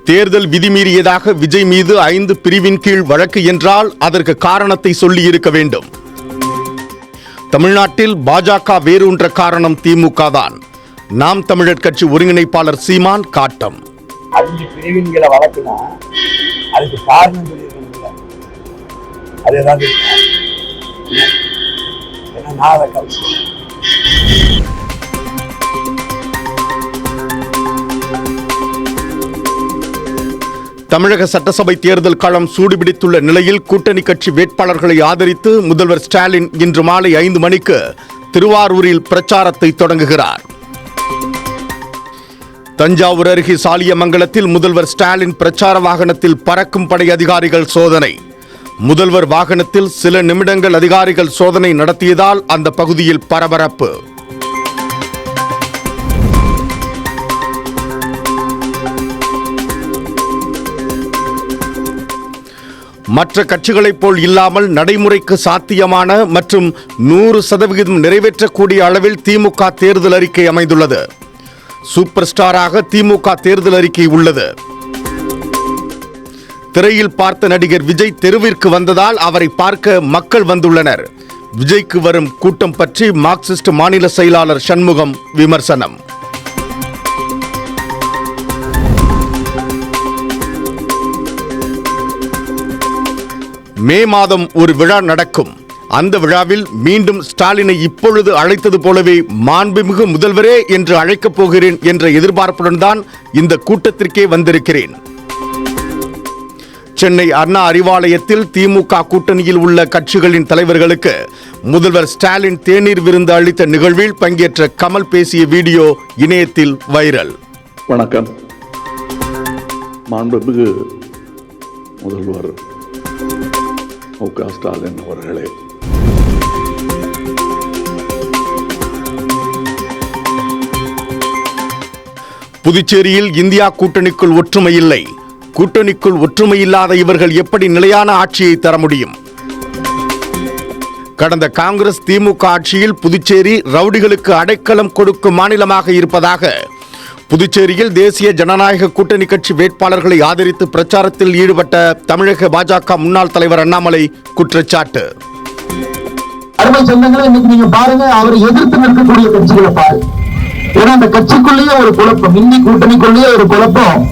தேர்தல் விதிமீறியதாக விஜய் மீது 5 பிரிவின் கீழ் வழக்கு என்றால் அதற்கு காரணத்தை சொல்லி இருக்க வேண்டும். தமிழ்நாட்டில் பாஜக வேரூன்ற காரணம் திமுக தான். நாம் தமிழர் கட்சி ஒருங்கிணைப்பாளர் சீமான் காட்டம். 5 பிரிவின்களை வழக்குனா அதுக்கு காரணம் சொல்லியிருக்கீங்களா? அது ஏதாவது நான் அதை கவனிச்சேன். தமிழக சட்டசபை தேர்தல் களம் சூடுபிடித்துள்ள நிலையில் கூட்டணி கட்சி வேட்பாளர்களை ஆதரித்து முதல்வர் ஸ்டாலின் இன்று மாலை 5 மணிக்கு திருவாரூரில் பிரச்சாரத்தை தொடங்குகிறார். தஞ்சாவூர் அருகே சாலியமங்கலத்தில் முதல்வர் ஸ்டாலின் பிரச்சார வாகனத்தில் பறக்கும் படை அதிகாரிகள் சோதனை. முதல்வர் வாகனத்தில் சில நிமிடங்கள் அதிகாரிகள் சோதனை நடத்தியதால் அந்த பகுதியில் பரபரப்பு. மற்ற கட்சிகளைப் போல் இல்லாமல் நடைமுறைக்கு சாத்தியமான மற்றும் 100% நிறைவேற்றக்கூடிய அளவில் திமுக தேர்தல் அறிக்கை அமைந்துள்ளது. சூப்பர் ஸ்டாராக திமுக தேர்தல் அறிக்கை உள்ளது. திரையில் பார்த்த நடிகர் விஜய் தெருவிற்கு வந்ததால் அவரை பார்க்க மக்கள் வந்துள்ளனர். விஜய்க்கு வரும் கூட்டம் பற்றி மார்க்சிஸ்ட் மாநில செயலாளர் சண்முகம் விமர்சனம். மே மாதம் ஒரு விழா நடக்கும். அந்த விழாவில் மீண்டும் ஸ்டாலினை இப்பொழுது அழைத்தது போலவே மாண்புமிகு முதல்வரே என்று அழைக்கப் போகிறேன் என்ற எதிர்பார்ப்புடன் தான் இந்த கூட்டத்திற்கே வந்திருக்கிறேன். சென்னை அண்ணா அறிவாலயத்தில் திமுக கூட்டணியில் உள்ள கட்சிகளின் தலைவர்களுக்கு முதல்வர் ஸ்டாலின் தேநீர் விருந்து அளித்த நிகழ்வில் பங்கேற்ற கமல் பேசிய வீடியோ இணையத்தில் வைரல். வணக்கம். மாண்புமிகு முதல்வர் மு.க. ஸ்டாலின் அவர்களே, புதுச்சேரியில் இந்தியா கூட்டணிக்குள் ஒற்றுமை இல்லை. கூட்டணிக்குள் ஒற்றுமை இல்லாத இவர்கள் எப்படி நிலையான ஆட்சியை தர முடியும்? கடந்த காங்கிரஸ் திமுக ஆட்சியில் புதுச்சேரி ரவுடிகளுக்கு அடைக்கலம் கொடுக்கும் மாநிலமாக இருப்பதாக புதுச்சேரியில் தேசிய ஜனநாயக கூட்டணி கட்சி வேட்பாளர்களை ஆதரித்து பிரச்சாரத்தில் ஈடுபட்ட தமிழக பாஜக முன்னாள் தலைவர் அண்ணாமலை குற்றச்சாட்டு. அருமை சொந்தங்களை இன்னைக்கு நீங்க பாருங்க, அவரை எதிர்த்து நிற்கக்கூடிய கட்சிகளை பாருங்க. ஏன்னா அந்த கட்சிக்குள்ளேயே ஒரு குழப்பம், இந்தி கூட்டணிக்குள்ளேயே ஒரு குழப்பம்.